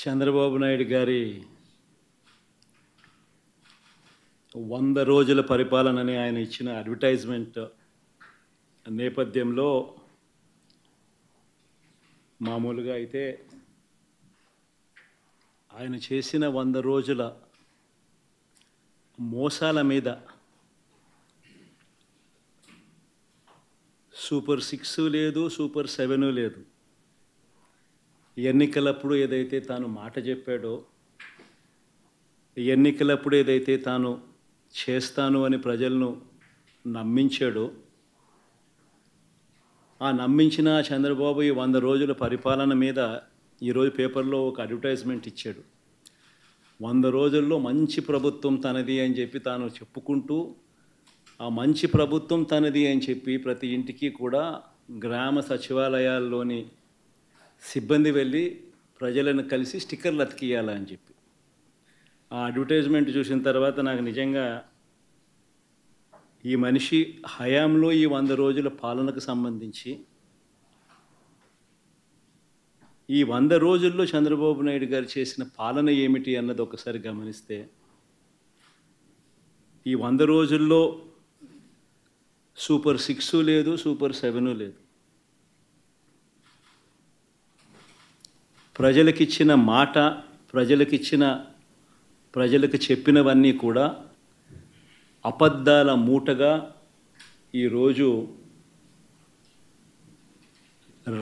చంద్రబాబు నాయుడు గారి 100 రోజుల పరిపాలనని ఆయన ఇచ్చిన అడ్వర్టైజ్మెంట్ నేపథ్యంలో మామూలుగా అయితే ఆయన చేసిన 100 రోజుల మోసాల మీద సూపర్ 6 లేదు, సూపర్ 7 లేదు. ఎన్నికలప్పుడు ఏదైతే తాను మాట చెప్పాడో, ఎన్నికలప్పుడు ఏదైతే తాను చేస్తాను అని ప్రజలను నమ్మించాడో, ఆ నమ్మించిన చంద్రబాబు ఈ 100 రోజుల పరిపాలన మీద ఈరోజు పేపర్లో ఒక అడ్వర్టైజ్మెంట్ ఇచ్చాడు. 100 రోజుల్లో మంచి ప్రభుత్వం తనది అని చెప్పి తాను చెప్పుకుంటూ, ఆ మంచి ప్రభుత్వం తనది అని చెప్పి ప్రతి ఇంటికి కూడా గ్రామ సచివాలయాల్లోని సిబ్బంది వెళ్ళి ప్రజలను కలిసి స్టిక్కర్లు అతికియాలని చెప్పి ఆ అడ్వర్టైజ్మెంట్ చూసిన తర్వాత నాకు నిజంగా ఈ మనిషి హయాంలో ఈ 100 రోజుల పాలనకు సంబంధించి ఈ 100 రోజుల్లో చంద్రబాబు నాయుడు గారు చేసిన పాలన ఏమిటి అన్నది ఒకసారి గమనిస్తే, ఈ 100 రోజుల్లో సూపర్ 6 లేదు, సూపర్ 7 లేదు. ప్రజలకిచ్చిన మాట, ప్రజలకు చెప్పినవన్నీ కూడా అబద్ధాల మూటగా ఈరోజు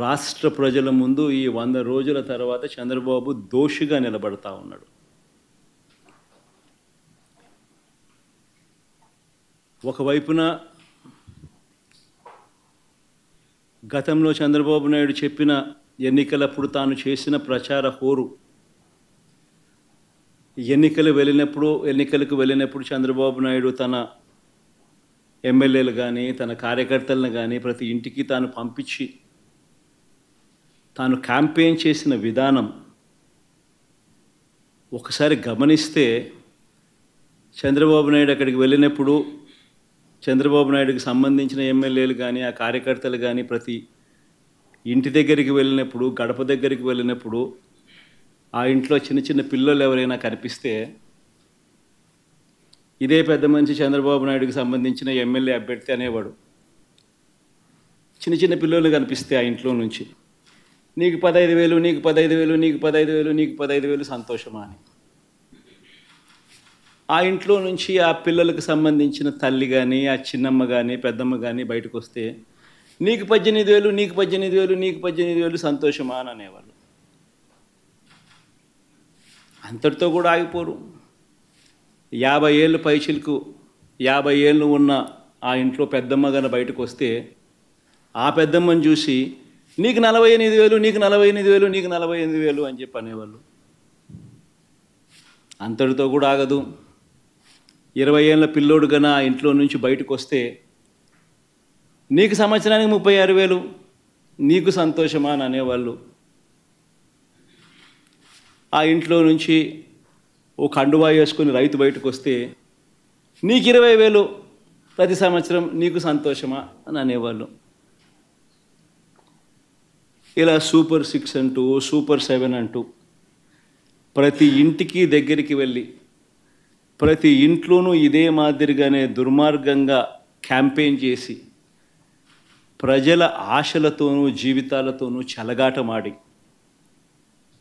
రాష్ట్ర ప్రజల ముందు ఈ 100 రోజుల తర్వాత చంద్రబాబు దోషిగా నిలబడతా ఉన్నాడు. ఒకవైపున గతంలో చంద్రబాబు నాయుడు చెప్పిన ఎన్నికలప్పుడు తాను చేసిన ప్రచార హోరు, ఎన్నికలకు వెళ్ళినప్పుడు చంద్రబాబు నాయుడు తన ఎమ్మెల్యేలు కానీ తన కార్యకర్తలను కానీ ప్రతి ఇంటికి తాను పంపించి తాను క్యాంపెయిన్ చేసిన విధానం ఒకసారి గమనిస్తే, చంద్రబాబు నాయుడు అక్కడికి వెళ్ళినప్పుడు చంద్రబాబు నాయుడుకి సంబంధించిన ఎమ్మెల్యేలు కానీ ఆ కార్యకర్తలు కానీ ప్రతి ఇంటి దగ్గరికి వెళ్ళినప్పుడు, గడప దగ్గరికి వెళ్ళినప్పుడు ఆ ఇంట్లో చిన్న చిన్న పిల్లలు ఎవరైనా కనిపిస్తే ఇదే పెద్ద మనిషి చంద్రబాబు నాయుడుకి సంబంధించిన ఎమ్మెల్యే అభ్యర్థి అనేవాడు. చిన్న చిన్న పిల్లలు కనిపిస్తే ఆ ఇంట్లో నుంచి, నీకు 15,000, నీకు 15,000, నీకు 15,000, నీకు 15,000 సంతోషమా అని. ఆ ఇంట్లో నుంచి ఆ పిల్లలకు సంబంధించిన తల్లి కానీ ఆ చిన్నమ్మ కానీ పెద్దమ్మ కానీ బయటకు వస్తే నీకు 18,000, నీకు 18,000, నీకు 18,000 సంతోషమా అని అనేవాళ్ళు. అంతటితో కూడా ఆగిపోరు. 50 ఏళ్ళు పైచిలకు 50 ఏళ్ళు ఉన్న ఆ ఇంట్లో పెద్దమ్మ కానీ బయటకు వస్తే ఆ పెద్దమ్మని చూసి నీకు 48,000, నీకు 48,000, నీకు 48,000 అని చెప్పి అనేవాళ్ళు. అంతటితో కూడా ఆగదు. 20 ఏళ్ళ పిల్లోడు కన్నా ఆ ఇంట్లో నుంచి బయటకు వస్తే నీకు సంవత్సరానికి 36,000, నీకు సంతోషమా అని అనేవాళ్ళు. ఆ ఇంట్లో నుంచి ఓ కండువా వేసుకొని రైతు బయటకు వస్తే నీకు 20,000 ప్రతి సంవత్సరం, నీకు సంతోషమా అని అనేవాళ్ళు. ఇలా సూపర్ 6 అంటూ సూపర్ 7 అంటూ ప్రతి ఇంటికి దగ్గరికి వెళ్ళి ప్రతి ఇంట్లోనూ ఇదే మాదిరిగానే దుర్మార్గంగా క్యాంపెయిన్ చేసి ప్రజల ఆశలతోనూ జీవితాలతోనూ చెలగాటమాడి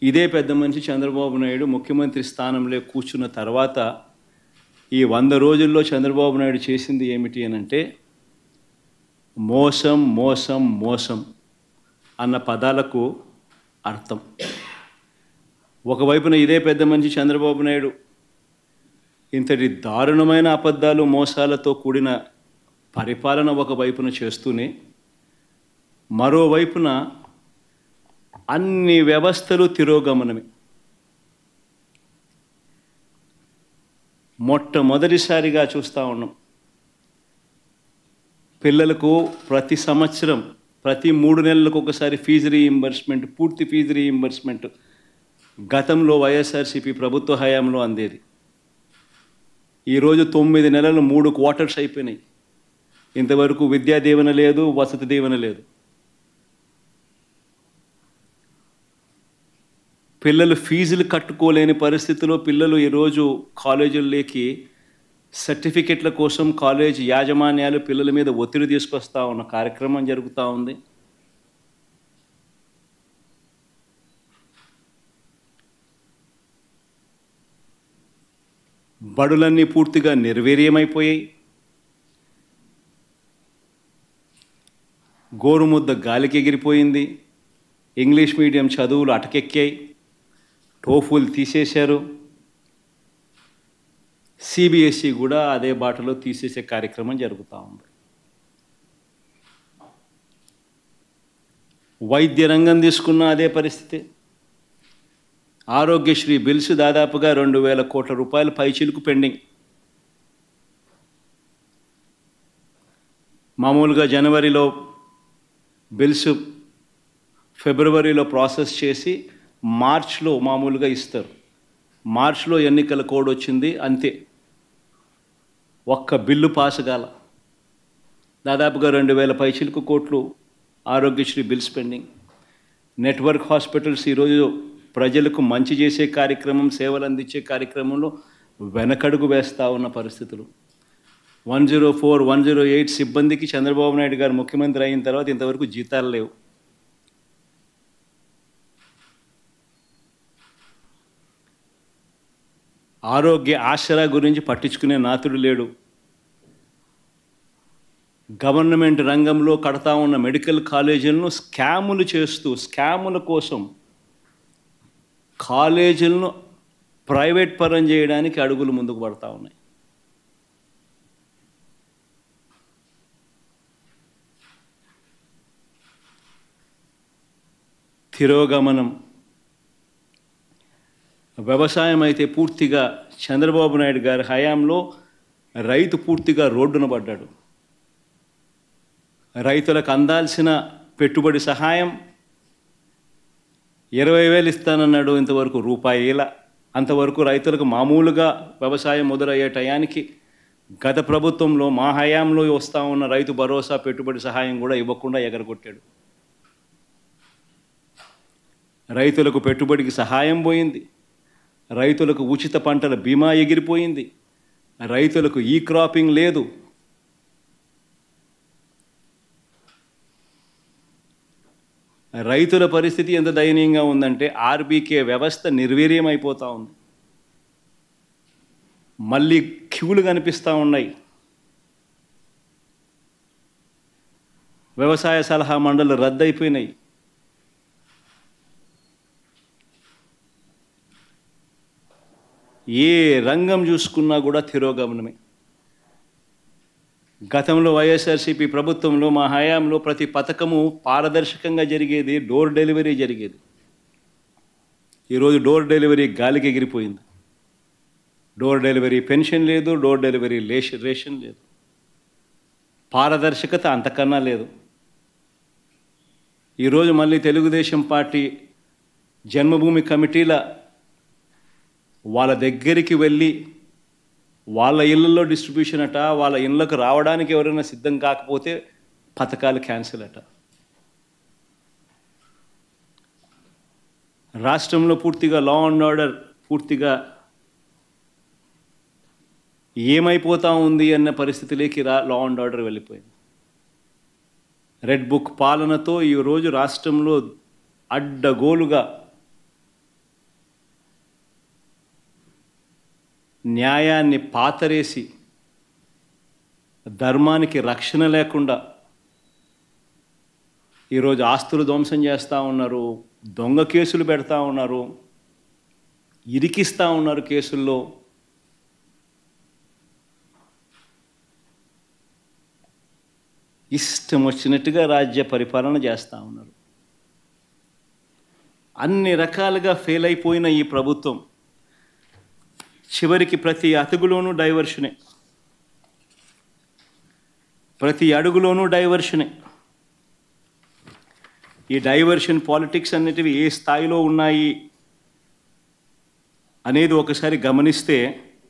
ఇదే పెద్ద మనిషి చంద్రబాబు నాయుడు ముఖ్యమంత్రి స్థానంలో కూర్చున్న తర్వాత ఈ 100 రోజుల్లో చంద్రబాబు నాయుడు చేసింది ఏమిటి అనంటే, మోసం మోసం మోసం అన్న పదాలకు అర్థం. ఒకవైపున ఇదే పెద్ద మనిషి చంద్రబాబు నాయుడు ఇంతటి దారుణమైన అబద్ధాలు మోసాలతో కూడిన పరిపాలన ఒకవైపున చేస్తూనే, మరోవైపున అన్ని వ్యవస్థలు తిరోగమనమే. మొట్టమొదటిసారిగా చూస్తూ ఉన్నాం, పిల్లలకు ప్రతి సంవత్సరం ప్రతి 3 నెలలకు ఒకసారి ఫీజు రీయింబర్స్మెంట్, పూర్తి ఫీజు రీయింబర్స్మెంట్ గతంలో వైఎస్ఆర్సీపీ ప్రభుత్వ హయాంలో అందేది. ఈరోజు 9 నెలలు 3 క్వార్టర్స్ అయిపోయినాయి. ఇంతవరకు విద్యా దీవెన లేదు, వసతి దీవెన లేదు. పిల్లలు ఫీజులు కట్టుకోలేని పరిస్థితిలో పిల్లలు ఈరోజు కాలేజీల్లోకి సర్టిఫికెట్ల కోసం కాలేజ్ యాజమాన్యాలు పిల్లల మీద ఒత్తిడి తీసుకొస్తా ఉన్న కార్యక్రమం జరుగుతూ ఉంది. బడులన్నీ పూర్తిగా నిర్వీర్యమైపోయాయి. గోరుముద్ద గాలికి ఎగిరిపోయింది. ఇంగ్లీష్ మీడియం చదువులు అటకెక్కాయి. టోఫుల్ తీసేశారు. సిబిఎస్ఈ కూడా అదే బాటలో తీసేసే కార్యక్రమం జరుగుతూ ఉంది. వైద్య రంగం తీసుకున్న అదే పరిస్థితి. ఆరోగ్యశ్రీ బిల్స్ దాదాపుగా 2,000 కోట్ల రూపాయలు పైచిలుకు పెండింగ్. మామూలుగా జనవరిలో బిల్స్ ఫిబ్రవరిలో ప్రాసెస్ చేసి మార్చ్లో మామూలుగా ఇస్తారు. మార్చ్లో ఎన్నికల కోడ్ వచ్చింది, అంతే. ఒక్క బిల్లు పాస్ కాల. దాదాపుగా 2,000 పైచిలుకు కోట్లు Aarogyasri bills pending. Network hospitals ఈరోజు ప్రజలకు మంచి చేసే కార్యక్రమం, సేవలు అందించే కార్యక్రమంలో వెనకడుగు వేస్తూ ఉన్న పరిస్థితులు. 104, 108 సిబ్బందికి చంద్రబాబు నాయుడు గారు ముఖ్యమంత్రి అయిన తర్వాత ఇంతవరకు జీతాలు లేవు. ఆరోగ్య ఆసరా గురించి పట్టించుకునే నాతుడు లేడు. గవర్నమెంట్ రంగంలో కడతా ఉన్న మెడికల్ కాలేజీలను స్కాములు చేస్తూ, స్కాముల కోసం కాలేజీలను ప్రైవేట్ పరం చేయడానికి అడుగులు ముందుకు పడతా ఉన్నాయి. తిరోగమనం. వ్యవసాయం అయితే పూర్తిగా చంద్రబాబు నాయుడు గారి హయాంలో రైతు పూర్తిగా రోడ్డున పడ్డాడు. రైతులకు అందాల్సిన పెట్టుబడి సహాయం 20,000 ఇస్తానన్నాడు, ఇంతవరకు రూపాయిల. అంతవరకు రైతులకు మామూలుగా వ్యవసాయం మొదలయ్యే టయానికి గత ప్రభుత్వంలో మా హయాంలో వస్తూ ఉన్న రైతు భరోసా పెట్టుబడి సహాయం కూడా ఇవ్వకుండా ఎగరగొట్టాడు. రైతులకు పెట్టుబడికి సహాయం పోయింది. రైతులకు ఉచిత పంటల బీమా ఎగిరిపోయింది. రైతులకు ఈ క్రాపింగ్ లేదు. రైతుల పరిస్థితి ఎంత దయనీయంగా ఉందంటే ఆర్బీకే వ్యవస్థ నిర్వీర్యం అయిపోతూ ఉంది. మళ్ళీ క్యూలు కనిపిస్తూ ఉన్నాయి. వ్యవసాయ సలహా మండళ్ళు రద్దయిపోయినాయి. ఏ రంగం చూసుకున్నా కూడా తిరోగమనమే. గతంలో వైఎస్ఆర్సీపీ ప్రభుత్వంలో మా హయాంలో ప్రతి పథకము పారదర్శకంగా జరిగేది, డోర్ డెలివరీ జరిగేది. ఈరోజు డోర్ డెలివరీ గాలికి ఎగిరిపోయింది. డోర్ డెలివరీ పెన్షన్ లేదు, డోర్ డెలివరీ రేషన్ లేదు. పారదర్శకత అంతకన్నా లేదు. ఈరోజు మళ్ళీ తెలుగుదేశం పార్టీ జన్మభూమి కమిటీల వాళ్ళ దగ్గరికి వెళ్ళి వాళ్ళ ఇళ్ళల్లో డిస్ట్రిబ్యూషన్ అట, వాళ్ళ ఇళ్ళకు రావడానికి ఎవరైనా సిద్ధం కాకపోతే పథకాలు క్యాన్సిల్ అట. రాష్ట్రంలో పూర్తిగా లా అండ్ ఆర్డర్ పూర్తిగా ఏమైపోతా ఉంది అన్న పరిస్థితిలోకి లా అండ్ ఆర్డర్ వెళ్ళిపోయింది. రెడ్ బుక్ పాలనతో ఈరోజు రాష్ట్రంలో అడ్డగోలుగా న్యాయాన్ని పాతరేసి ధర్మానికి రక్షణ లేకుండా ఈరోజు ఆస్తులు ధ్వంసం చేస్తూ ఉన్నారు, దొంగ కేసులు పెడతా ఉన్నారు, ఇరికిస్తూ ఉన్నారు కేసుల్లో. ఇష్టం వచ్చినట్టుగా రాజ్య పరిపాలన చేస్తూ ఉన్నారు. అన్ని రకాలుగా ఫెయిల్ అయిపోయిన ఈ ప్రభుత్వం చివరికి ప్రతి అతుగులోనూ డైవర్షనే, ప్రతి అడుగులోనూ డైవర్షనే. ఈ డైవర్షన్ పాలిటిక్స్ అన్నిటివి ఏ స్థాయిలో ఉన్నాయి అనేది ఒకసారి గమనిస్తే